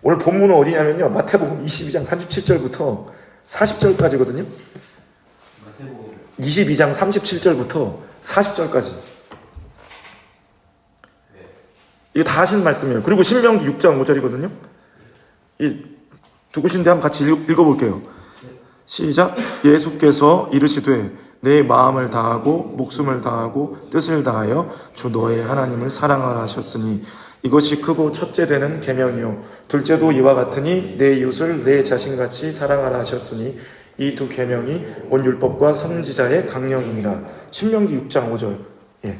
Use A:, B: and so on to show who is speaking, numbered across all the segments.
A: 오늘 본문은 어디냐면요, 마태복음 22장 37절부터 40절까지거든요. 22장 37절부터 40절까지. 이거 다 하시는 말씀이에요. 그리고 신명기 6장 5절이거든요. 이 누구신데 한번 같이 읽어볼게요. 시작. 예수께서 이르시되 내 마음을 다하고 목숨을 다하고 뜻을 다하여 주 너의 하나님을 사랑하라 하셨으니 이것이 크고 첫째 되는 계명이요 둘째도 이와 같으니 내 이웃을 내 자신같이 사랑하라 하셨으니 이 두 계명이 온 율법과 선지자의 강령이니라. 신명기 6장 5절. 예.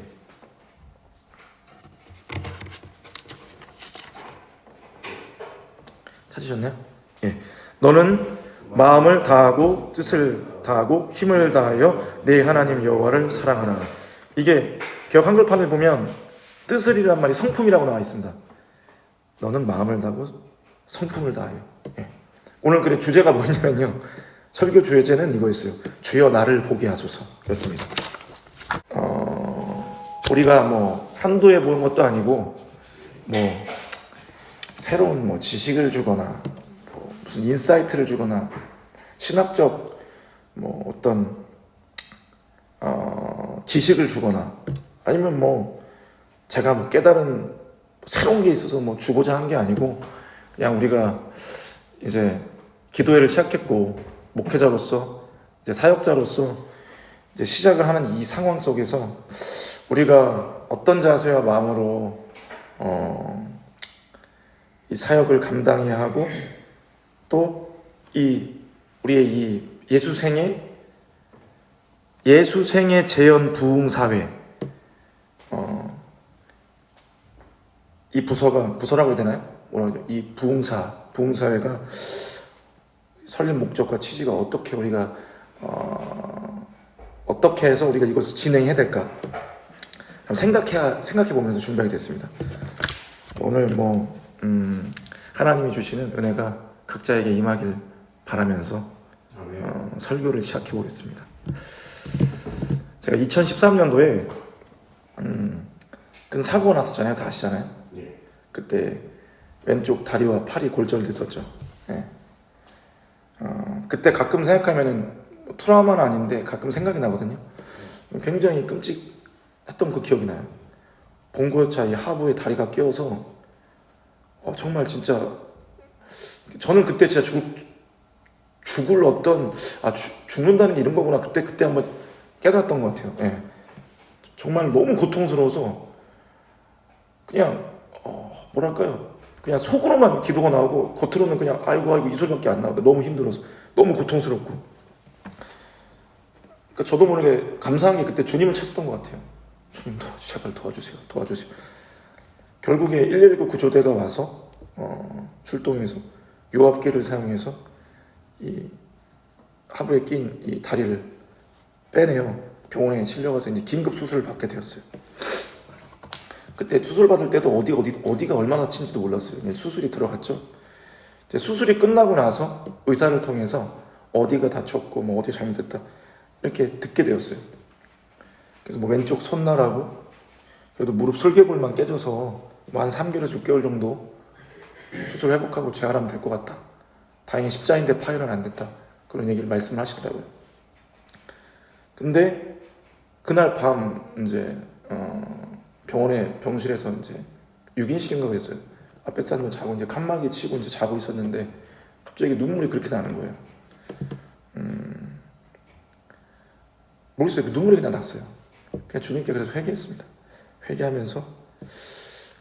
A: 찾으셨나요? 예. 너는 마음을 다하고 뜻을 다하고 힘을 다하여 내 하나님 여호와를 사랑하라. 이게 개역 한글판을 보면 뜻을이란 말이 성품이라고 나와 있습니다. 너는 마음을 다하고 성품을 다하여. 예. 오늘 그래 주제가 뭐냐면요, 설교 주제는 이거였어요. 주여 나를 보게 하소서 였습니다. 우리가 뭐 한두 해 보는 것도 아니고 뭐 새로운 뭐 지식을 주거나 뭐 무슨 인사이트를 주거나 신학적 뭐 어떤 지식을 주거나 아니면 뭐 제가 뭐 깨달은 새로운 게 있어서 뭐 주고자 한 게 아니고, 그냥 우리가 이제 기도회를 시작했고 목회자로서 이제 사역자로서 이제 시작을 하는 이 상황 속에서 우리가 어떤 자세와 마음으로 이 사역을 감당해야 하고 또 이 우리의 이 예수생의 재현 부흥 사회, 이 부서라고 해야 되나요? 뭐라고 해야 되나? 이 부흥사회가 설립 목적과 취지가 어떻게 우리가 어떻게 해서 우리가 이것을 진행해야 될까? 생각해 보면서 준비하게 됐습니다. 오늘 뭐 하나님이 주시는 은혜가 각자에게 임하길 바라면서 설교를 시작해 보겠습니다. 제가 2013년도에 큰 사고가 났었잖아요. 다 아시잖아요. 그때 왼쪽 다리와 팔이 골절됐었죠. 네. 그때 가끔 생각하면은 트라우마는 아닌데 가끔 생각이 나거든요. 굉장히 끔찍했던 그 기억이 나요. 봉고차 이 하부에 다리가 끼어서 정말 진짜 저는 그때 진짜 죽을 어떤 죽는다는 게 이런 거구나 그때 한번 깨달았던 것 같아요. 네. 정말 너무 고통스러워서 그냥 뭐랄까요, 그냥 속으로만 기도가 나오고 겉으로는 그냥 아이고 이 소리밖에 안 나오고 너무 힘들어서 너무 고통스럽고, 그러니까 저도 모르게 감사한 게 그때 주님을 찾았던 것 같아요. 주님 제발 도와주세요. 결국에 119 구조대가 와서 출동해서 유압기를 사용해서 이 하부에 낀 이 다리를 빼내요 병원에 실려가서 이제 긴급 수술을 받게 되었어요. 그때 수술 받을 때도 어디가 얼마나 친지도 몰랐어요. 수술이 들어갔죠. 이제 수술이 끝나고 나서 의사를 통해서 어디가 다쳤고 뭐 어디 잘못됐다 이렇게 듣게 되었어요. 그래서 뭐 왼쪽 손날하고 그래도 무릎 설계골만 깨져서 뭐 한 3개월에서 6개월 정도 수술 회복하고 재활하면 될 것 같다. 다행히 십자인대 파열은 안 됐다. 그런 얘기를 말씀을 하시더라고요. 근데 그날 밤 이제 병실에서 이제 6인실인가 그랬어요. 앞에 사람은 자고 이제 칸막이 치고 이제 자고 있었는데 갑자기 눈물이 그렇게 나는 거예요. 모르겠어요. 그 눈물이 그냥 났어요. 그냥 주님께 그래서 회개했습니다. 회개하면서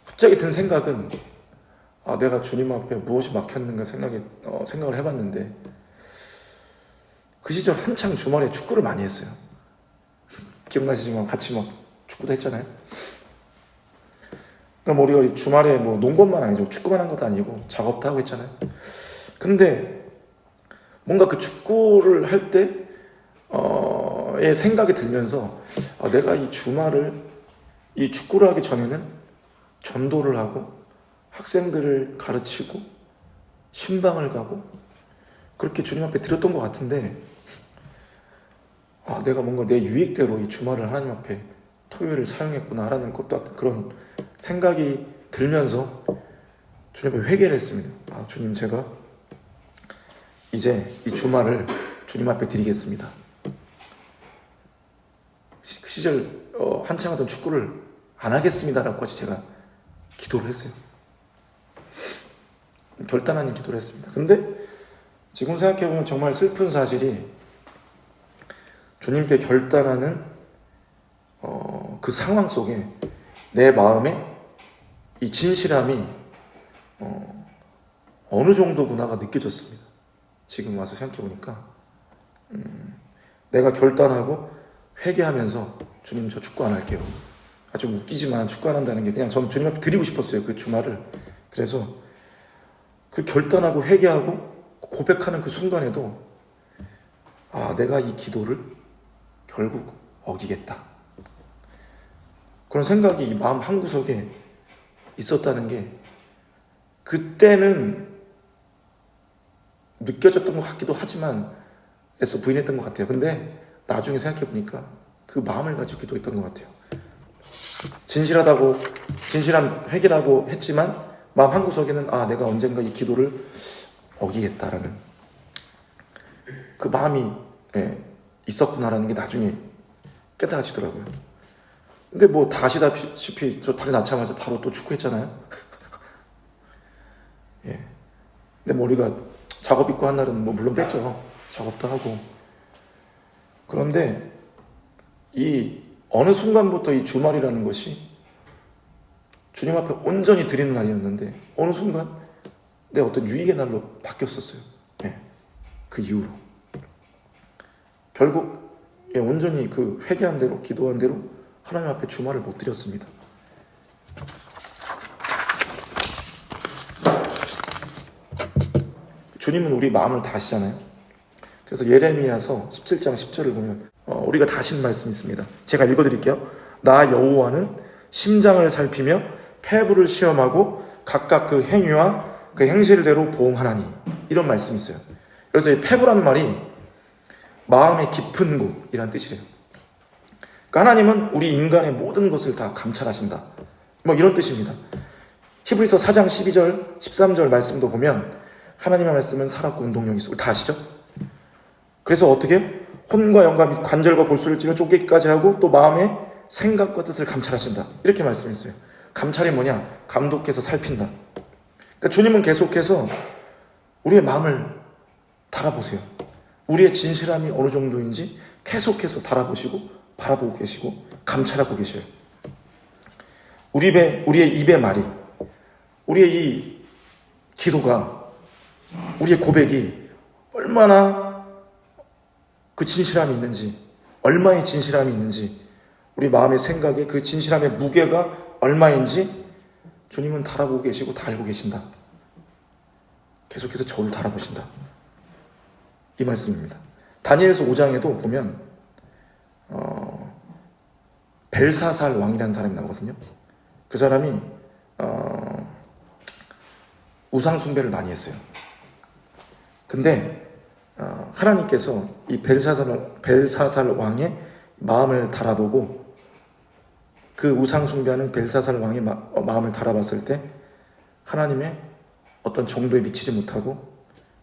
A: 갑자기 든 생각은 내가 주님 앞에 무엇이 막혔는가 생각을 해봤는데 그 시절 한창 주말에 축구를 많이 했어요. 기억나시지만 같이 막 축구도 했잖아요. 그럼 우리가 주말에 뭐 논 것만 아니죠. 축구만 한 것도 아니고 작업도 하고 했잖아요. 근데 뭔가 그 축구를 할 때의 생각이 들면서 내가 이 주말을 이 축구를 하기 전에는 전도를 하고 학생들을 가르치고 신방을 가고 그렇게 주님 앞에 드렸던 것 같은데 내가 뭔가 내 유익대로 이 주말을 하나님 앞에 토요일을 사용했구나 라는 것도 그런 생각이 들면서 주님 앞에 회개를 했습니다. 주님, 제가 이제 이 주말을 주님 앞에 드리겠습니다. 그 시절 한창 하던 축구를 안 하겠습니다라고까지 제가 기도를 했어요. 결단하는 기도를 했습니다. 근데 지금 생각해보면 정말 슬픈 사실이, 주님께 결단하는 그 상황 속에 내 마음에 이 진실함이 어느 정도구나가 느껴졌습니다. 지금 와서 생각해보니까 내가 결단하고 회개하면서 주님, 저 축구 안 할게요. 좀 웃기지만 축구 안 한다는 게 그냥 저는 주님 앞에 드리고 싶었어요, 그 주말을. 그래서 그 결단하고 회개하고 고백하는 그 순간에도 내가 이 기도를 결국 어기겠다, 그런 생각이 이 마음 한구석에 있었다는 게 그때는 느껴졌던 것 같기도 하지만 애써 부인했던 것 같아요. 근데 나중에 생각해보니까 그 마음을 가지고 기도했던 것 같아요. 진실한 회개라고 했지만 마음 한구석에는 내가 언젠가 이 기도를 어기겠다라는 그 마음이 있었구나라는 게 나중에 깨달아지더라고요. 근데 뭐 다 아시다시피 저 다리 낳자마자 바로 또 축구했잖아요. 근데 뭐 우리가 작업 있고 한 날은 뭐 물론 뺐죠. 작업도 하고. 그런데 이 어느 순간부터 이 주말이라는 것이 주님 앞에 온전히 드리는 날이었는데 어느 순간 내 어떤 유익의 날로 바뀌었었어요. 그 이후로 결국 온전히 그 회개한 대로, 기도한 대로 하나님 앞에 주말을 못 드렸습니다. 주님은 우리 마음을 다 아시잖아요. 그래서 예레미야서 17장 10절을 보면 우리가 다 하신 말씀이 있습니다. 제가 읽어드릴게요. 나 여호와는 심장을 살피며 폐부를 시험하고 각각 그 행위와 그 행실대로 보응하나니, 이런 말씀이 있어요. 그래서 이 폐부라는 말이 마음의 깊은 곳이란 뜻이래요. 그러니까 하나님은 우리 인간의 모든 것을 다 감찰하신다, 뭐 이런 뜻입니다. 히브리서 4장 12절 13절 말씀도 보면 하나님의 말씀은 살았고 운동력이 있어. 다 아시죠? 그래서 어떻게? 혼과 영과 및 관절과 골수를 찔러 쪼개기까지 하고 또 마음의 생각과 뜻을 감찰하신다, 이렇게 말씀했어요. 감찰이 뭐냐? 감독해서 살핀다. 그러니까 주님은 계속해서 우리의 마음을 달아보세요. 우리의 진실함이 어느 정도인지 계속해서 달아보시고 바라보고 계시고 감찰하고 계셔요. 우리의 입의 말이, 우리의 이 기도가, 우리의 고백이 얼마나 그 진실함이 있는지, 얼마의 진실함이 있는지, 우리 마음의 생각에 그 진실함의 무게가 얼마인지 주님은 달아보고 계시고 다 알고 계신다. 계속해서 저를 달아보신다, 이 말씀입니다. 다니엘서 5장에도 보면 벨사살 왕이라는 사람이 나오거든요. 그 사람이 우상 숭배를 많이 했어요. 근데 하나님께서 이 벨사살 왕의 마음을 달아보고 그 우상 숭배하는 벨사살 왕의 마음을 달아봤을 때 하나님의 어떤 정도에 미치지 못하고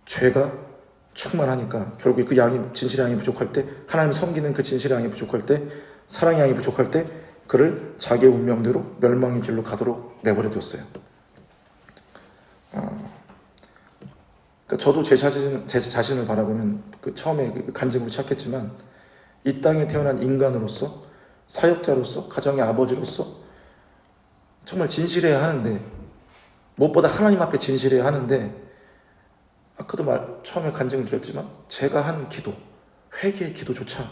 A: 죄가 충만하니까 결국 그 양이, 진실의 양이 부족할 때, 하나님 섬기는 그 진실의 양이 부족할 때, 사랑의 양이 부족할 때 그를 자기의 운명대로 멸망의 길로 가도록 내버려뒀어요. 그러니까 저도 제 자신을 바라보면 처음에 간증으로 시작했지만 이 땅에 태어난 인간으로서, 사역자로서, 가정의 아버지로서 정말 진실해야 하는데, 무엇보다 하나님 앞에 진실해야 하는데, 아까도 처음에 간증을 드렸지만 제가 한 기도, 회개의 기도조차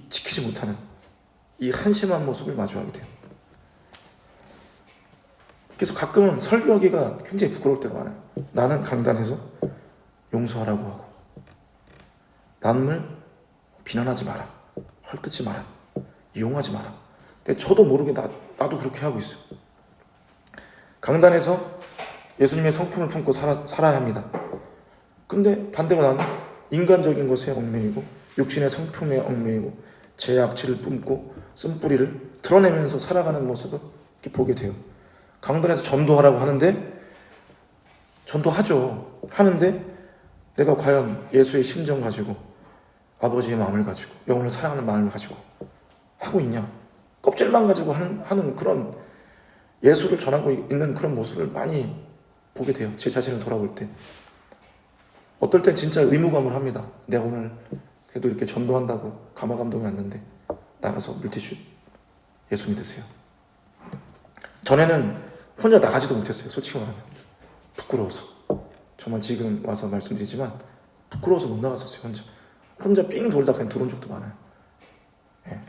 A: 지키지 못하는 이 한심한 모습을 마주하게 돼요. 그래서 가끔은 설교하기가 굉장히 부끄러울 때가 많아요. 나는 강단에서 용서하라고 하고, 남을 비난하지 마라, 헐뜯지 마라, 이용하지 마라. 근데 저도 모르게 나도 그렇게 하고 있어요. 강단에서 예수님의 성품을 품고 살아야 합니다. 근데 반대로 나는 인간적인 것에 얽매이고 육신의 성품에 얽매이고 제 악취를 뿜고 쓴뿌리를 드러내면서 살아가는 모습을 이렇게 보게 돼요. 강단에서 전도하라고 하는데 전도하죠. 하는데 내가 과연 예수의 심정 가지고 아버지의 마음을 가지고 영혼을 사랑하는 마음을 가지고 하고 있냐? 껍질만 가지고 하는 그런 예수를 전하고 있는 그런 모습을 많이 보게 돼요. 제 자신을 돌아볼 때. 어떨 땐 진짜 의무감을 합니다. 내가 오늘 그래도 이렇게 전도한다고 가마감동이 왔는데 나가서 물티슈 예수 믿으세요. 전에는 혼자 나가지도 못했어요. 솔직히 말하면. 부끄러워서. 정말 지금 와서 말씀드리지만 부끄러워서 못 나갔었어요. 혼자 삥 돌다 그냥 들어온 적도 많아요. 예.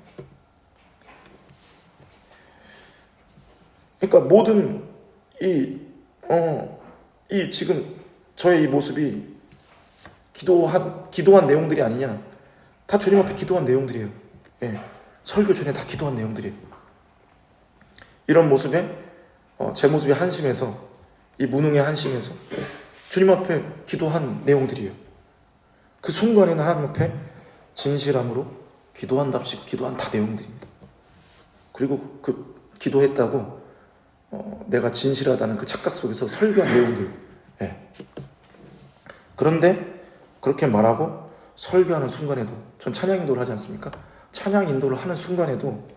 A: 그러니까 모든 이 지금 저의 이 모습이 기도한 내용들이 아니냐. 다 주님 앞에 기도한 내용들이에요. 예. 설교 전에 다 기도한 내용들이에요. 이런 모습에 제 모습이 한심해서 이 무능의 한심해서 주님 앞에 기도한 내용들이에요. 그 순간에는 하나님 앞에 진실함으로 기도한답시고 기도한 다 내용들입니다. 그리고 그 기도했다고 내가 진실하다는 그 착각 속에서 설교한 내용들. 예. 그런데 그렇게 말하고 설교하는 순간에도 전 찬양 인도를 하지 않습니까? 찬양 인도를 하는 순간에도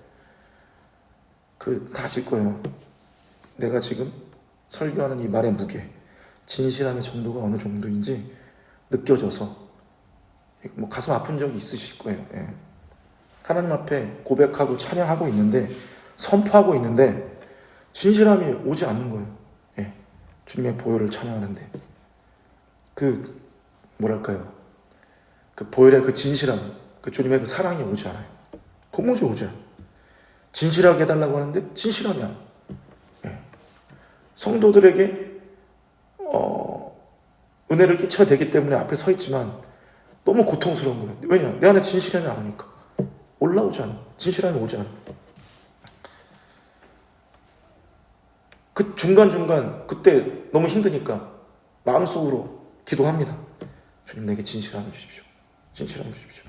A: 다 아실 거예요. 내가 지금 설교하는 이 말의 무게, 진실함의 정도가 어느 정도인지 느껴져서 가슴 아픈 적이 있으실 거예요. 예. 하나님 앞에 고백하고 찬양하고 있는데 선포하고 있는데 진실함이 오지 않는 거예요. 예. 주님의 보혈을 찬양하는데 뭐랄까요? 그 보혈의 그 진실함, 그 주님의 그 사랑이 오지 않아요. 도무지 오지 않아요. 진실하게 해달라고 하는데 진실함이 안. 예. 성도들에게 은혜를 끼쳐야 되기 때문에 앞에 서 있지만 너무 고통스러운 거예요. 왜냐? 내 안에 진실함이 아니니까. 올라오지 않아. 진실함이 오지 않아. 그 중간중간 그때 너무 힘드니까 마음속으로 기도합니다. 주님 내게 진실함을 주십시오. 진실함을 주십시오.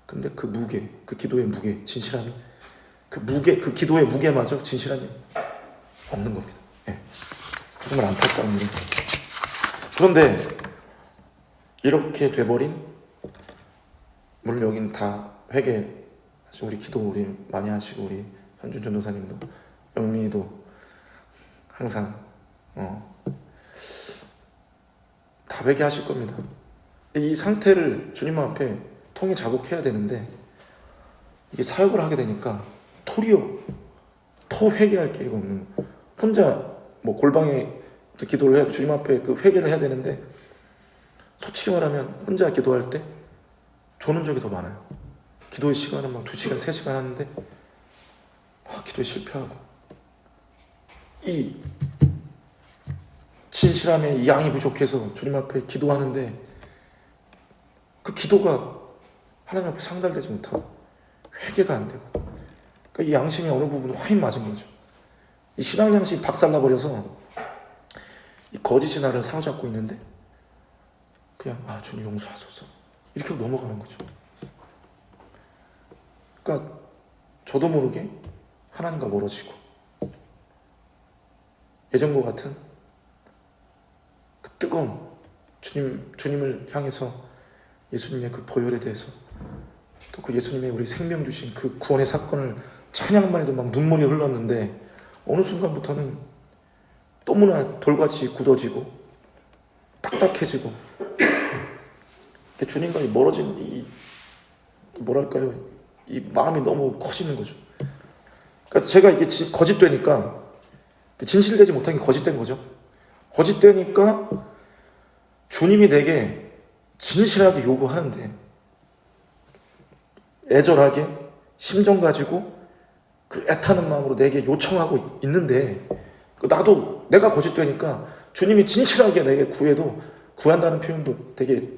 A: 근데 그 무게, 그 기도의 무게, 진실함이 그 기도의 무게마저 진실함이 없는 겁니다. 예. 정말 안타까운 일입니다. 그런데 이렇게 돼버린, 물론 여긴 다 회개, 우리 기도 우리 많이 하시고 우리 현준 전도사님도 영미도 항상 다 회개하실 겁니다. 이 상태를 주님 앞에 통해 자복해야 되는데 이게 사역을 하게 되니까 더 회개할 기회가 없는 거예요. 혼자 골방에 기도를 해야 주님 앞에 그 회개를 해야 되는데 솔직히 말하면 혼자 기도할 때 조는 적이 더 많아요. 기도의 시간은 2시간, 3시간 하는데 기도에 실패하고 이 진실함의 양이 부족해서 주님 앞에 기도하는데 그 기도가 하나님 앞에 상달되지 못하고 회개가 안 되고 그러니까 이 양심이 어느 부분 화인 맞은 거죠. 이 신앙 양심이 박살나버려서 이 거짓 신화를 사로잡고 있는데 그냥 주님 용서하소서 이렇게 넘어가는 거죠. 그러니까 저도 모르게 하나님과 멀어지고 예전과 같은 그 뜨거운 주님을 향해서 예수님의 그 보혈에 대해서 또 그 예수님의 우리 생명 주신 그 구원의 사건을 찬양만 해도 눈물이 흘렀는데 어느 순간부터는 너무나 돌같이 굳어지고 딱딱해지고 주님과 멀어진 이 마음이 너무 커지는 거죠. 그러니까 제가 이게 거짓되니까 진실되지 못한 게 거짓된 거죠. 거짓되니까 주님이 내게 진실하게 요구하는데 애절하게 심정 가지고 그 애타는 마음으로 내게 요청하고 있는데 나도 내가 거짓되니까 주님이 진실하게 내게 구한다는 표현도 되게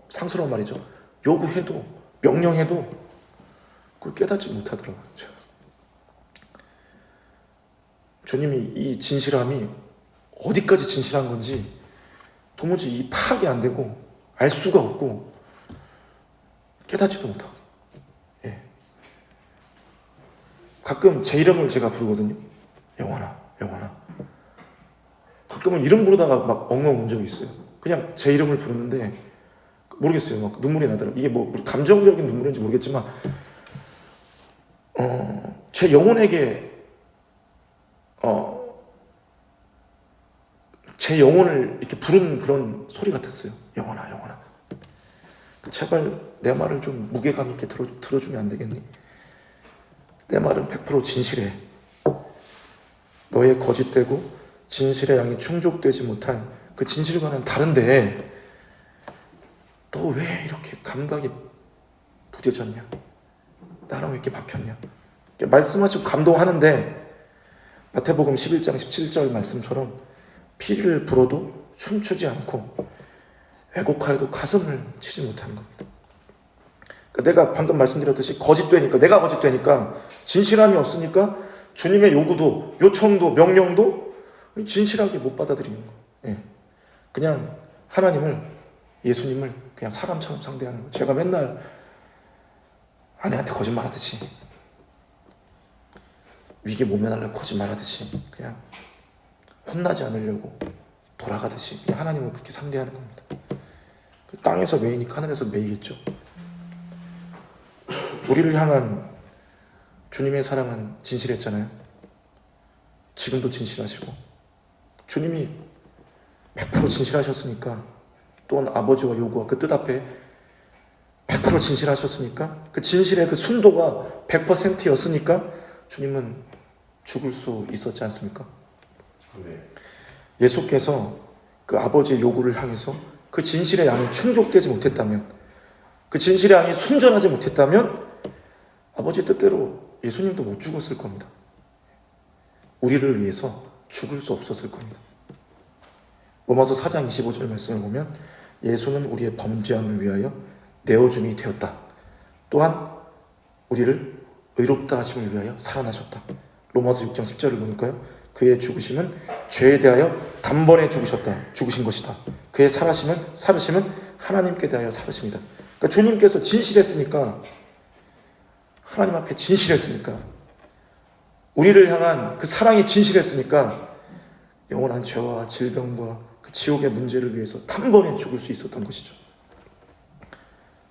A: 상스러운 말이죠. 요구해도 명령해도 그걸 깨닫지 못하더라고요. 제가. 주님이 이 진실함이 어디까지 진실한 건지 도무지 이 파악이 안 되고 알 수가 없고 깨닫지도 못하고. 예. 가끔 제 이름을 제가 부르거든요. 영원아. 영원아. 가끔은 이름 부르다가 막 엉엉 운 적이 있어요. 그냥 제 이름을 부르는데 모르겠어요. 막 눈물이 나더라고요. 이게 뭐 감정적인 눈물인지 모르겠지만 제 영혼에게 제 영혼을 이렇게 부른 그런 소리 같았어요. 영원아, 영원아. 제발 내 말을 좀 무게감 있게 들어주면 안 되겠니? 내 말은 100% 진실해. 너의 거짓되고 진실의 양이 충족되지 못한 그 진실과는 다른데 너 왜 이렇게 감각이 부재졌냐? 나랑 왜 이렇게 막혔냐? 말씀하시고 감동하는데 마태복음 11장 17절 말씀처럼 피를 불어도 춤추지 않고 애곡하여도 가슴을 치지 못하는 겁니다. 내가 방금 말씀드렸듯이 거짓되니까, 내가 거짓되니까, 진실함이 없으니까 주님의 요구도, 요청도, 명령도 진실하게 못 받아들이는 거예요. 그냥 하나님을, 예수님을 그냥 사람처럼 상대하는 거예요. 제가 맨날 아내한테 거짓말하듯이, 위기 모면하려고 거짓말하듯이, 그냥 혼나지 않으려고 돌아가듯이 그냥 하나님을 그렇게 상대하는 겁니다. 땅에서 매이니까 하늘에서 매이겠죠. 우리를 향한 주님의 사랑은 진실했잖아요. 지금도 진실하시고, 주님이 100% 진실하셨으니까, 또한 아버지와 요구와 그 뜻 앞에 100% 진실하셨으니까, 그 진실의 그 순도가 100%였으니까 주님은 죽을 수 있었지 않습니까? 예수께서 그 아버지의 요구를 향해서 그 진실의 양이 충족되지 못했다면, 그 진실의 양이 순전하지 못했다면 아버지의 뜻대로 예수님도 못 죽었을 겁니다. 우리를 위해서 죽을 수 없었을 겁니다. 로마서 4장 25절 말씀을 보면 예수는 우리의 범죄함을 위하여 내어줌이 되었다. 또한 우리를 의롭다 하심을 위하여 살아나셨다. 로마서 6장 10절을 보니까요, 그의 죽으심은 죄에 대하여 단번에 죽으신 것이다. 그의 살으심은 하나님께 대하여 살으심이다. 그러니까 주님께서 진실했으니까, 하나님 앞에 진실했으니까, 우리를 향한 그 사랑이 진실했으니까 영원한 죄와 질병과 그 지옥의 문제를 위해서 단번에 죽을 수 있었던 것이죠.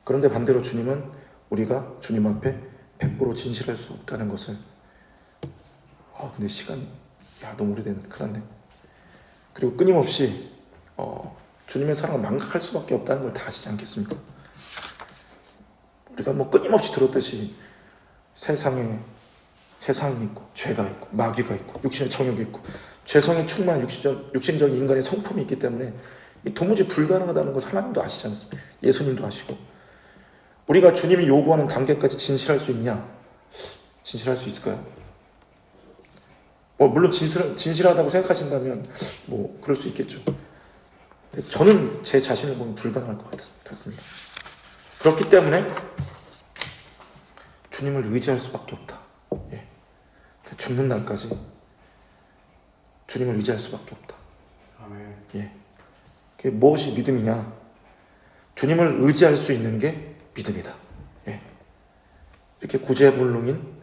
A: 그런데 반대로 주님은 우리가 주님 앞에 100% 진실할 수 없다는 것을, 근데 시간 너무 오래되네. 큰일 났네. 그리고 끊임없이 주님의 사랑을 망각할 수밖에 없다는 걸 다 아시지 않겠습니까? 우리가 뭐 끊임없이 들었듯이 세상이 있고, 죄가 있고, 마귀가 있고, 육신의 정욕이 있고, 죄성에 충만한 육신적인 인간의 성품이 있기 때문에 도무지 불가능하다는 걸 하나님도 아시지 않습니까? 예수님도 아시고. 우리가 주님이 요구하는 단계까지 진실할 수 있냐? 진실할 수 있을까요? 물론 진실하다고 생각하신다면 그럴 수 있겠죠. 근데 저는 제 자신을 보면 불가능할 것 같습니다. 그렇기 때문에 주님을 의지할 수밖에 없다. 죽는 날까지 주님을 의지할 수밖에 없다. 아멘. 그게 무엇이 믿음이냐? 주님을 의지할 수 있는 게 믿음이다. 이렇게 구제불능인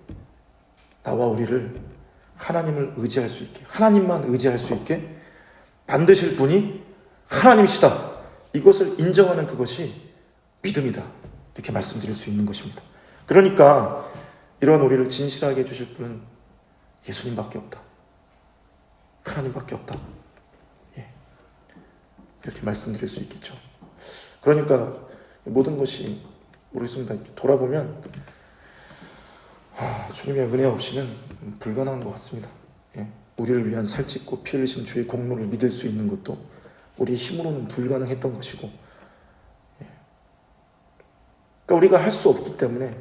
A: 나와 우리를 하나님을 의지할 수 있게, 하나님만 의지할 수 있게 만드실 분이 하나님이시다. 이것을 인정하는 그것이 믿음이다. 이렇게 말씀드릴 수 있는 것입니다. 그러니까 이런 우리를 진실하게 해주실 분은 예수님밖에 없다. 하나님밖에 없다. 이렇게 말씀드릴 수 있겠죠. 그러니까 모든 것이 모르겠습니다. 이렇게 돌아보면 주님의 은혜 없이는 불가능한 것 같습니다. 우리를 위한 살짓고 피 흘리신 주의 공로를 믿을 수 있는 것도 우리의 힘으로는 불가능했던 것이고, 그러니까 우리가 할 수 없기 때문에,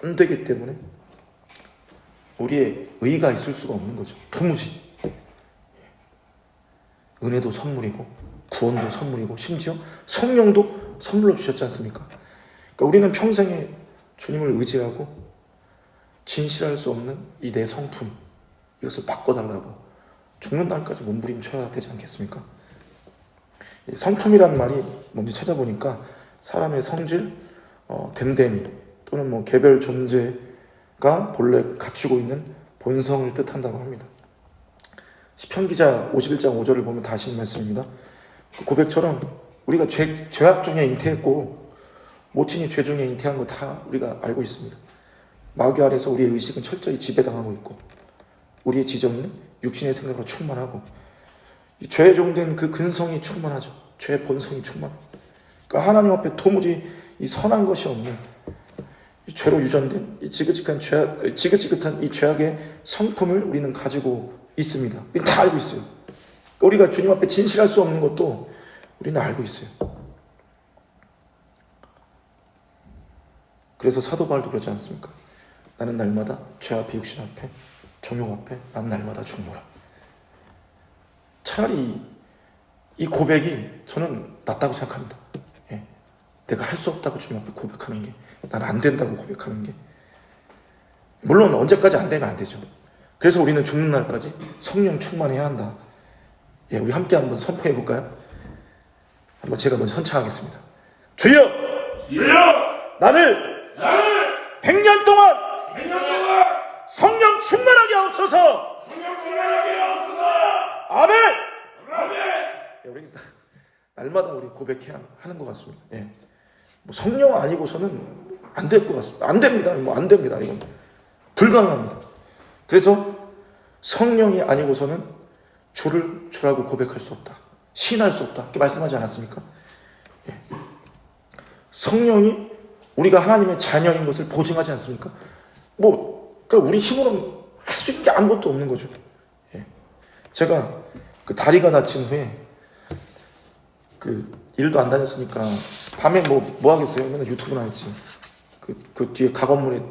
A: 안 되기 때문에 우리의 의가 있을 수가 없는 거죠. 도무지. 은혜도 선물이고 구원도 선물이고 심지어 성령도 선물로 주셨지 않습니까? 그러니까 우리는 평생에 주님을 의지하고 진실할 수 없는 이 내 성품, 이것을 바꿔달라고 죽는 날까지 몸부림쳐야 되지 않겠습니까? 성품이란 말이 뭔지 찾아보니까 사람의 성질, 됨됨이 또는 개별 존재가 본래 갖추고 있는 본성을 뜻한다고 합니다. 시편 기자 51장 5절을 보면 다 하시는 말씀입니다. 그 고백처럼 우리가 죄악 중에 잉태했고 모친이 죄 중에 잉태한 거 다 우리가 알고 있습니다. 마귀 아래서 우리의 의식은 철저히 지배당하고 있고 우리의 지정의는 육신의 생각으로 충만하고 이 죄에 종된 그 근성이 충만하죠. 죄의 본성이 충만하고 그러니까 하나님 앞에 도무지 이 선한 것이 없는 이 죄로 유전된 이 지긋지긋한 이 죄악의 성품을 우리는 가지고 있습니다. 우리는 다 알고 있어요. 우리가 주님 앞에 진실할 수 없는 것도 우리는 알고 있어요. 그래서 사도 바울도 그러지 않습니까? 나는 날마다 죄 앞에 육신 앞에 정욕 앞에 나는 날마다 죽노라. 차라리 이 고백이 저는 낫다고 생각합니다. 예. 내가 할 수 없다고 주님 앞에 고백하는 게, 난 안 된다고 고백하는 게, 물론 언제까지 안 되면 안 되죠. 그래서 우리는 죽는 날까지 성령 충만해야 한다. 예, 우리 함께 한번 선포해 볼까요? 한번 제가 먼저 선창하겠습니다. 주여! 나를 100년 동안 성령 충만하게 하옵소서. 아멘. 예, 우리 날마다 우리 고백해야 하는 것 같습니다. 예. 뭐 성령 아니고서는 안 될 것 같습니다. 안 됩니다. 안 됩니다. 이건 불가능합니다. 그래서 성령이 아니고서는 주라고 고백할 수 없다. 신할 수 없다. 이렇게 말씀하지 않았습니까? 예. 성령이 우리가 하나님의 자녀인 것을 보증하지 않습니까? 그러니까 우리 힘으로는 할 수 있는 게 아무것도 없는 거죠. 예. 제가 그 다리가 다친 후에 그 일도 안 다녔으니까 밤에 뭐 하겠어요? 맨날 유튜브나 했지. 그 뒤에 가건물에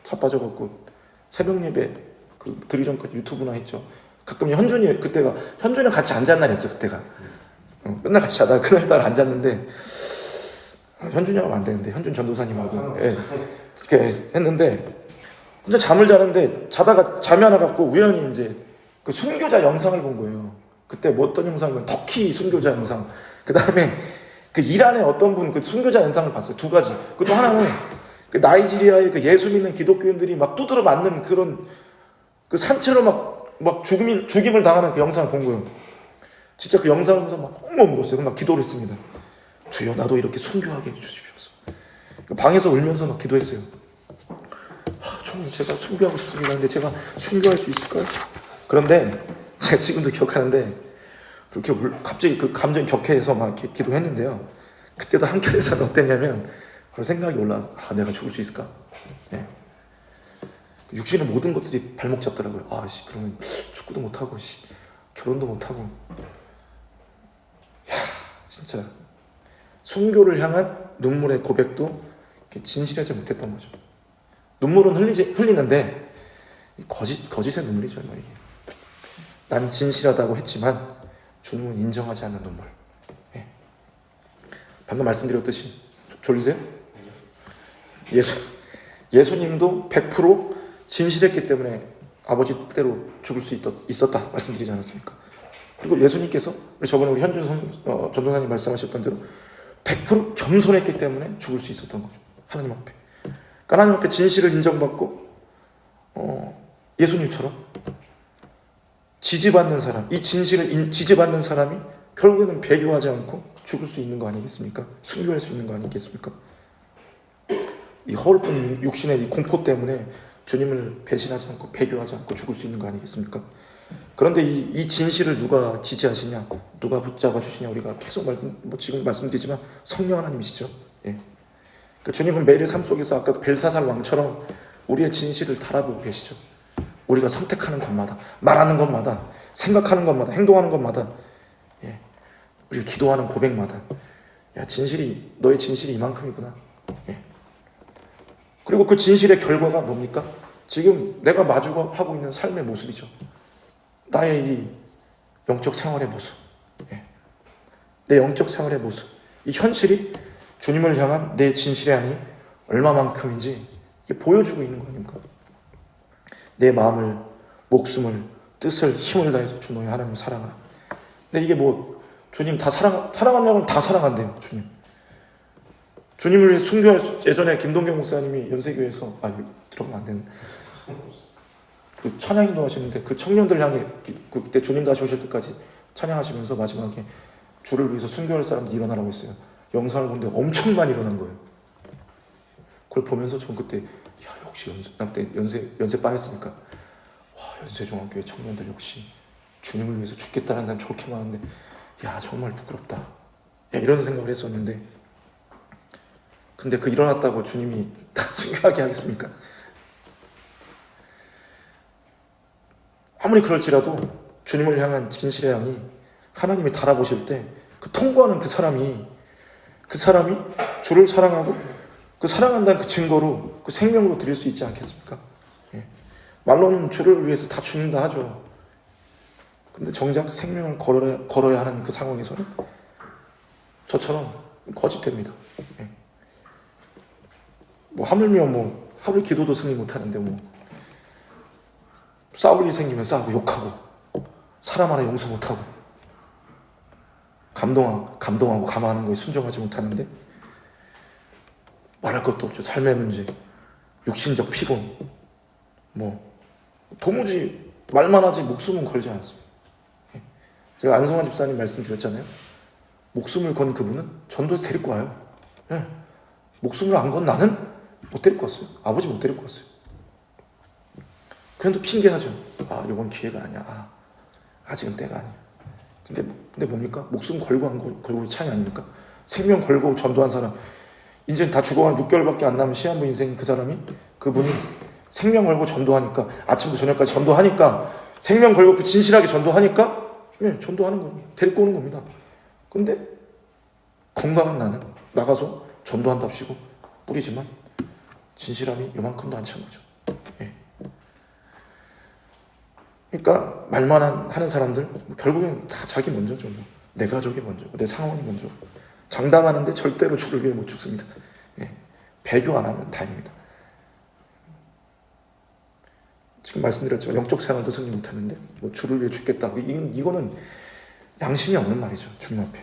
A: 차 빠져갖고 새벽 예배 드리기 전까지 유튜브나 했죠. 가끔 현준이랑 같이 안 잔 날이었어 그때가. 맨날 같이 자다가 그날따라 안 잤는데 현준이하고 안 되는데 현준 전도사님하고 예, 그렇게 했는데 혼자 잠을 자는데 자다가 잠이 안 와갖고 우연히 이제 그 순교자 영상을 본 거예요. 그때 뭐 어떤 영상을 터키 순교자 영상, 그 다음에 그 이란의 어떤 분 그 순교자 영상을 봤어요. 두 가지. 그 또 하나는 그 나이지리아의 그 예수 믿는 기독교인들이 막 두드러 맞는 그런 그 산채로 막 죽임을 당하는 그 영상을 본 거예요. 진짜 그 영상을 보면서 막 엉엉 울었어요. 막 기도를 했습니다. 주여 나도 이렇게 순교하게 해주십시오. 방에서 울면서 막 기도했어요. 주님 제가 순교하고 싶습니다. 근데 제가 순교할 수 있을까요? 그런데 제가 지금도 기억하는데 그렇게 갑자기 그 감정이 격해서 막 이렇게 기도했는데요. 그때도 한결에서는 어땠냐면 그런 생각이 올라와서 내가 죽을 수 있을까? 네. 육신의 모든 것들이 발목 잡더라고요. 그러면 축구도 못하고 결혼도 못하고 진짜 순교를 향한 눈물의 고백도 진실하지 못했던 거죠. 눈물은 흘리는데 거짓의 눈물이죠. 이게. 난 진실하다고 했지만 주님은 인정하지 않는 눈물. 예. 방금 말씀드렸듯이 졸리세요? 예수님도 100% 진실했기 때문에 아버지 뜻대로 죽을 수 있었다 말씀드리지 않았습니까? 그리고 예수님께서 저번에 우리 현준 전도사님 말씀하셨던 대로 100% 겸손했기 때문에 죽을 수 있었던 거죠. 하나님 앞에. 그러니까 하나님 앞에 진실을 인정받고 예수님처럼 지지받는 사람, 이 진실을 지지받는 사람이 결국에는 배교하지 않고 죽을 수 있는 거 아니겠습니까? 순교할 수 있는 거 아니겠습니까? 이 허울뿐 육신의 이 공포 때문에 주님을 배신하지 않고 배교하지 않고 죽을 수 있는 거 아니겠습니까? 그런데 이 진실을 누가 지지하시냐, 누가 붙잡아 주시냐, 우리가 계속 지금 말씀드리지만 성령 하나님이시죠. 예. 그러니까 주님은 매일의 삶 속에서 아까 그 벨사살 왕처럼 우리의 진실을 달아보고 계시죠. 우리가 선택하는 것마다, 말하는 것마다, 생각하는 것마다, 행동하는 것마다, 예. 우리가 기도하는 고백마다, 너의 진실이 이만큼이구나. 예. 그리고 그 진실의 결과가 뭡니까? 지금 내가 마주하고 있는 삶의 모습이죠. 나의 이 영적 생활의 모습, 예. 내 영적 생활의 모습, 이 현실이 주님을 향한 내 진실의 안이 얼마만큼인지 이게 보여주고 있는 거 아닙니까? 내 마음을, 목숨을, 뜻을, 힘을 다해서 주 너의 하나님을 사랑하라. 근데 이게 주님 다 사랑하냐고는 다 사랑한대요. 주님을 위해 순교할 수, 예전에 김동경 목사님이 연세교회에서 들어가면 안 되는 그 찬양인도 하시는데 그 청년들 향해 그때 주님 다시 오실 때까지 찬양하시면서 마지막에 주를 위해서 순교할 사람들 일어나라고 했어요. 영상을 보는데 엄청 많이 일어난 거예요. 그걸 보면서 전 그때 역시 나 그때 연세 빠였으니까 와, 연세중앙교회 청년들 역시 주님을 위해서 죽겠다는 사람 저렇게 많은데 정말 부끄럽다. 이런 생각을 했었는데, 근데 그 일어났다고 주님이 다 순교하게 하겠습니까? 아무리 그럴지라도 주님을 향한 진실의 양이 하나님이 달아보실 때 그 통과하는 그 사람이 주를 사랑하고 그 사랑한다는 그 증거로 그 생명으로 드릴 수 있지 않겠습니까? 말로는 주를 위해서 다 죽는다 하죠. 근데 정작 생명을 걸어야 하는 그 상황에서는 저처럼 거짓됩니다. 하물며 하루 기도도 승리 못하는데 싸울 일 생기면 싸우고 욕하고 사람 하나 용서 못하고 감동하고 감화하는 거에 순종하지 못하는데 말할 것도 없죠. 삶의 문제, 육신적 피곤, 도무지 말만 하지 목숨은 걸지 않습니다. 제가 안성환 집사님 말씀드렸잖아요. 목숨을 건 그분은 전도에서 데리고 와요. 목숨을 안 건 나는 못 데리고 왔어요. 아버지 못 데리고 왔어요. 그래도 핑계하죠. 이번 기회가 아니야. 아직은 때가 아니야. 근데 뭡니까? 목숨 걸고 한 걸고의 차이 아닙니까? 생명 걸고 전도한 사람, 이제 다 죽어간 6개월밖에 안 남은 시한부 인생 그분이 생명 걸고 전도하니까, 아침부터 저녁까지 전도하니까, 생명 걸고 그 진실하게 전도하니까, 전도하는 겁니다. 데리고 오는 겁니다. 근데 건강한 나는 나가서 전도한답시고 뿌리지만 진실함이 요만큼도 안 찬 거죠. 그러니까 말만 하는 사람들 결국엔 다 자기 먼저죠. 내 가족이 먼저, 내 상황이 먼저. 장담하는데 절대로 주를 위해 못 죽습니다. 배교 안 하면 다행입니다. 지금 말씀드렸지만 영적 생활도 승리 못하는데 주를 위해 죽겠다고, 이거는 양심이 없는 말이죠. 주님 앞에.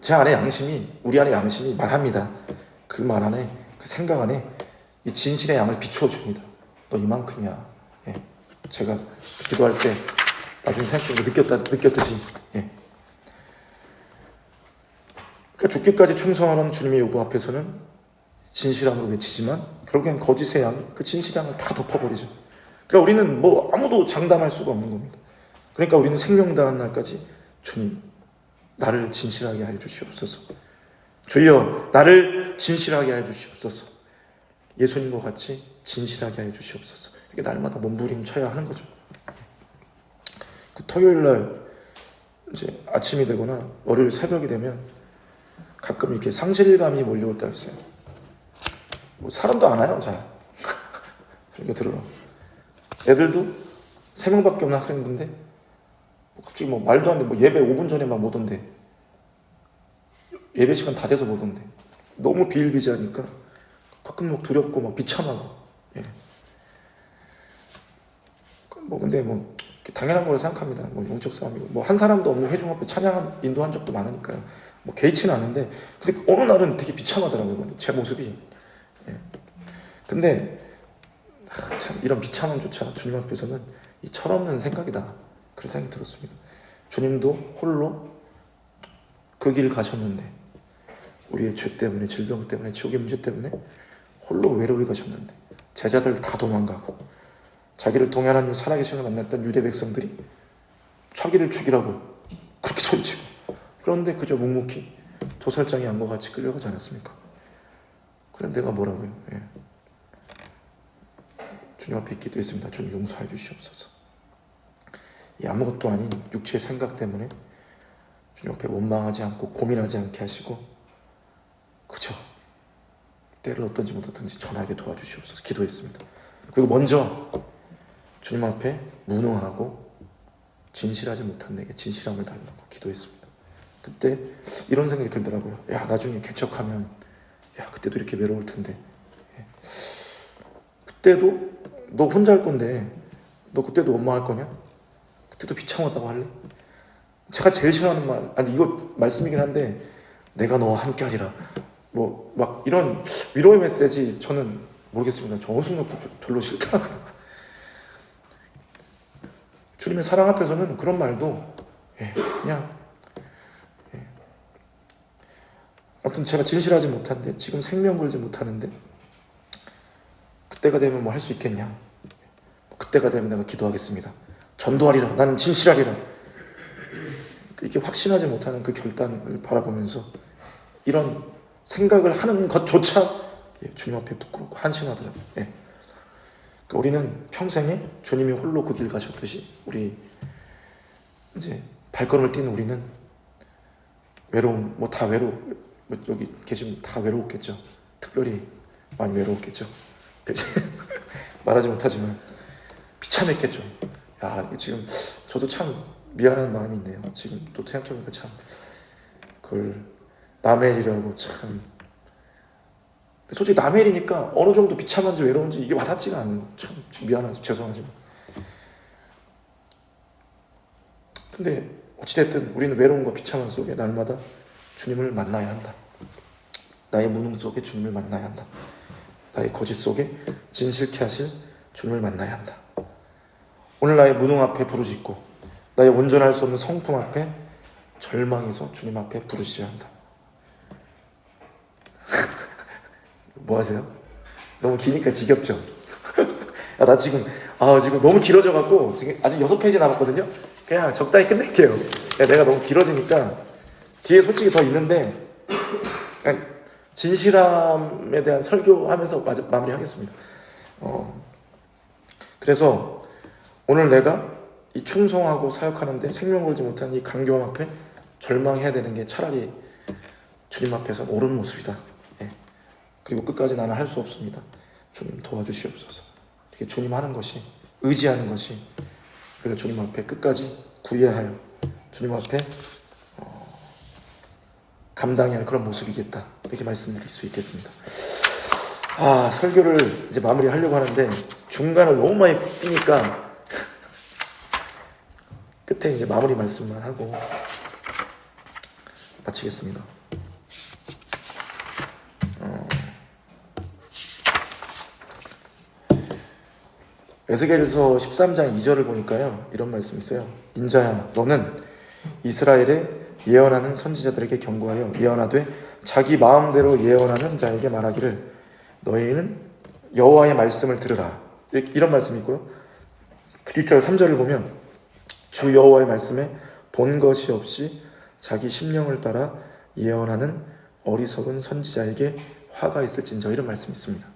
A: 제 안에 양심이, 우리 안에 양심이 말합니다. 그 말 안에, 그 생각 안에 이 진실의 양을 비추어 줍니다. 너 이만큼이야. 제가 기도할 때 나중에 생각해보면 느꼈듯이. 그러니까 죽기까지 충성하라는 주님의 요구 앞에서는 진실함으로 외치지만 결국엔 거짓의 양이 그 진실의 양을 다 덮어버리죠. 그러니까 우리는 아무도 장담할 수가 없는 겁니다. 그러니까 우리는 생명 다한 날까지 주님, 나를 진실하게 하여 주시옵소서. 주여, 나를 진실하게 하여 주시옵소서. 예수님과 같이 진실하게 하여 주시옵소서. 이게 날마다 몸부림쳐야 하는 거죠. 그 토요일 날 이제 아침이 되거나 월요일 새벽이 되면 가끔 이렇게 상실감이 몰려올 때가 있어요. 사람도 안 와요, 잘. 그러니까 들어라. 애들도 3명밖에 없는 학생들인데 갑자기 말도 안 돼. 예배 5분 전에 막 못 온대. 예배 시간 다 돼서 못 온대. 너무 비일비재하니까 가끔 두렵고 비참하고. 근데 당연한 거라 생각합니다. 영적 싸움이고 한 사람도 없는 회중 앞에 찬양 인도한 적도 많으니까요. 개의치는 않은데 근데 어느 날은 되게 비참하더라고요. 제 모습이. 근데 참 이런 비참함조차 주님 앞에서는 이 철없는 생각이다. 그런 생각이 들었습니다. 주님도 홀로 그 길 가셨는데, 우리의 죄 때문에, 질병 때문에, 지옥의 문제 때문에 홀로 외로이 가셨는데 제자들 다 도망가고 자기를 동행하는 살아계신 걸 만났던 유대 백성들이 자기를 죽이라고 그렇게 소리치고, 그런데 그저 묵묵히 도살장의 양과 같이 끌려가지 않았습니까? 그런데 내가 뭐라고요? 주님 앞에 기도했습니다. 주님 용서해 주시옵소서. 이 아무것도 아닌 육체의 생각 때문에 주님 앞에 원망하지 않고 고민하지 않게 하시고 그저 때를 어떤지 못하든지 전하게 도와주시옵소서 기도했습니다. 그리고 먼저 주님 앞에 무능하고 진실하지 못한 내게 진실함을 달라고 기도했습니다. 그때 이런 생각이 들더라고요. 나중에 개척하면 그때도 이렇게 외로울 텐데, 그때도 너 혼자 할 건데 너 그때도 원망할 거냐? 그때도 비참하다고 할래? 제가 제일 싫어하는 말, 이거 말씀이긴 한데, 내가 너와 함께 하리라. 막 이런 위로의 메시지 저는 모르겠습니다. 저 원숭이도 별로 싫다. 주님의 사랑 앞에서는 그런 말도 그냥 아무튼 제가 진실하지 못한데 지금 생명 걸지 못하는데 그때가 되면 뭐 할 수 있겠냐. 그때가 되면 내가 기도하겠습니다. 전도하리라. 나는 진실하리라. 이렇게 확신하지 못하는 그 결단을 바라보면서 이런 생각을 하는 것조차 주님 앞에 부끄럽고 한심하더라고요. 그러니까 우리는 평생에 주님이 홀로 그 길 가셨듯이 우리 이제 발걸음을 뛰는 우리는 외로움, 뭐 다 여기 계시면 다 외로웠겠죠. 특별히 많이 외로웠겠죠. 말하지 못하지만 비참했겠죠. 야, 지금 저도 참 미안한 마음이 있네요. 지금 또 생각해보니까 참 그걸 남의 일이라고 참. 솔직히 남의 일이니까 어느 정도 비참한지 외로운지 이게 와닿지가 않는 거. 참 미안하지, 죄송하지만. 근데 어찌됐든 우리는 외로움과 비참함 속에 날마다 주님을 만나야 한다. 나의 무능 속에 주님을 만나야 한다. 나의 거짓 속에 진실케 하실 주님을 만나야 한다. 오늘 나의 무능 앞에 부르짖고 나의 온전할 수 없는 성품 앞에 절망해서 주님 앞에 부르짖어야 한다. 뭐 하세요? 너무 기니까 지겹죠? 야, 나 지금 너무 길어져갖고 지금 아직 6페이지 남았거든요? 그냥 적당히 끝낼게요. 야, 내가 너무 길어지니까 뒤에 솔직히 더 있는데 그냥 진실함에 대한 설교하면서 마무리하겠습니다. 그래서 오늘 내가 이 충성하고 사역하는데 생명 걸지 못한 이 강교함 앞에 절망해야 되는 게 차라리 주님 앞에서 옳은 모습이다. 그리고 끝까지 나는 할 수 없습니다. 주님 도와주시옵소서. 이렇게 주님 하는 것이, 의지하는 것이 우리가 주님 앞에 끝까지 구해야 할, 주님 앞에 감당해야 할 그런 모습이겠다. 이렇게 말씀드릴 수 있겠습니다. 설교를 이제 마무리하려고 하는데 중간을 너무 많이 뛰니까 끝에 이제 마무리 말씀만 하고 마치겠습니다. 에스겔서 13장 2절을 보니까요, 이런 말씀이 있어요. 인자야, 너는 이스라엘에 예언하는 선지자들에게 경고하여 예언하되 자기 마음대로 예언하는 자에게 말하기를 너희는 여호와의 말씀을 들으라. 이런 말씀이 있고요. 그 뒷절 3절을 보면 주 여호와의 말씀에 본 것이 없이 자기 심령을 따라 예언하는 어리석은 선지자에게 화가 있을진저, 이런 말씀이 있습니다.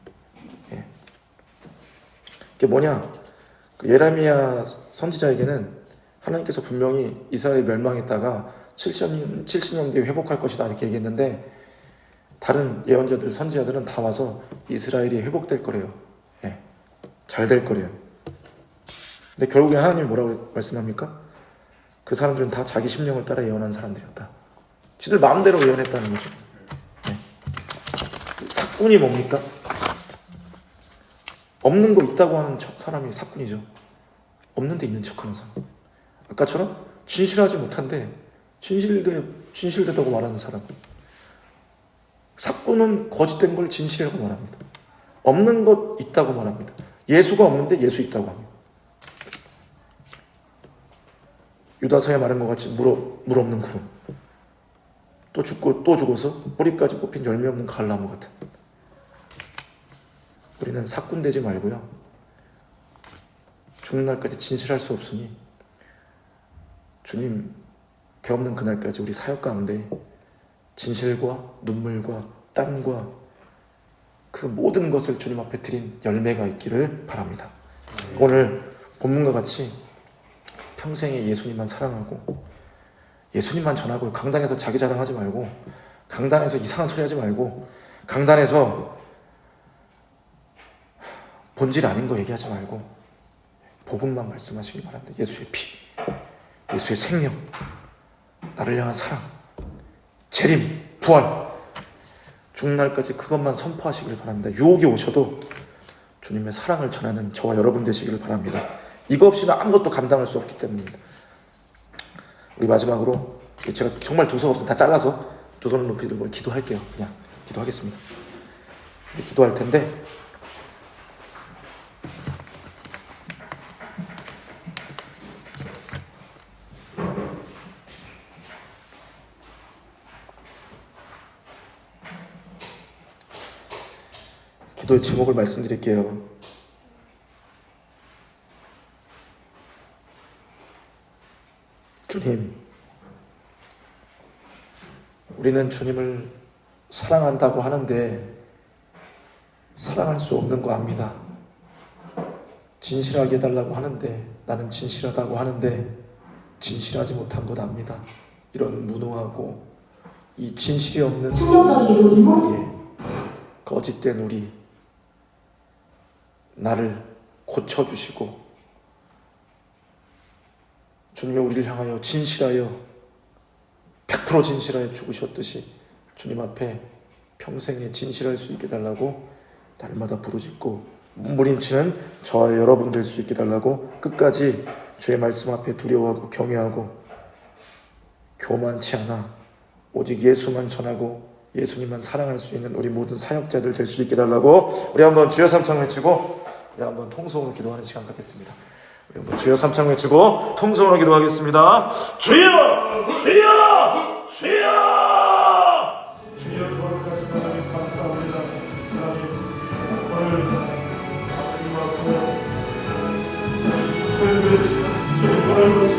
A: 이게 뭐냐? 그 예레미야 선지자에게는 하나님께서 분명히 이스라엘이 멸망했다가 70년 뒤에 회복할 것이다 이렇게 얘기했는데 다른 예언자들, 선지자들은 다 와서 이스라엘이 회복될 거래요. 잘 될 거래요. 근데 결국에 하나님이 뭐라고 말씀합니까? 그 사람들은 다 자기 심령을 따라 예언한 사람들이었다. 지들 마음대로 예언했다는 거죠. 사꾼이 뭡니까? 없는 거 있다고 하는 사람이 사꾼이죠. 없는데 있는 척하는 사람. 아까처럼 진실하지 못한데 진실되다고 말하는 사람. 사꾼은 거짓된 걸 진실이라고 말합니다. 없는 것 있다고 말합니다. 예수가 없는데 예수 있다고 합니다. 유다서에 말한 것 같이 물 없는 구름. 또 죽고 또 죽어서 뿌리까지 뽑힌 열매 없는 가을나무 같은. 우리는 사꾼 되지 말고요. 죽는 날까지 진실할 수 없으니 주님 배 없는 그날까지 우리 사역 가운데 진실과 눈물과 땀과 그 모든 것을 주님 앞에 드린 열매가 있기를 바랍니다. 오늘 본문과 같이 평생에 예수님만 사랑하고 예수님만 전하고 강단에서 자기 자랑하지 말고 강단에서 이상한 소리 하지 말고 강단에서 본질 아닌 거 얘기하지 말고 복음만 말씀하시기 바랍니다. 예수의 피, 예수의 생명, 나를 향한 사랑, 재림, 부활, 죽는 날까지 그것만 선포하시길 바랍니다. 유혹이 오셔도 주님의 사랑을 전하는 저와 여러분 되시기를 바랍니다. 이거 없이는 아무것도 감당할 수 없기 때문입니다. 우리 마지막으로 제가 정말 두서가 없어서 다 잘라서 두 손을 높이 들고 기도할게요. 그냥 기도하겠습니다. 기도할 텐데 기도의 제목을 말씀드릴게요. 주님, 우리는 주님을 사랑한다고 하는데 사랑할 수 없는 거 압니다. 진실하게 해달라고 하는데 나는 진실하다고 하는데 진실하지 못한 것 압니다. 이런 무능하고 이 진실이 없는 우리의 거짓된 우리, 나를 고쳐주시고 주님이 우리를 향하여 진실하여 100% 진실하여 죽으셨듯이 주님 앞에 평생에 진실할 수 있게 달라고 날마다 부르짖고 몸부림치는 저와 여러분 될 수 있게 달라고 끝까지 주의 말씀 앞에 두려워하고 경외하고 교만치 않아 오직 예수만 전하고 예수님만 사랑할 수 있는 우리 모든 사역자들 될 수 있게 달라고 우리 한번 주여 삼창 외치고 우리 한번 통성으로 기도하는 시간 갖겠습니다. 우리 한번 주여 삼창 외치고 통성으로 기도하겠습니다. 주여! 주여! 주여! 주여 거룩하신 하나님 감사합니다. 하나님 오늘 주님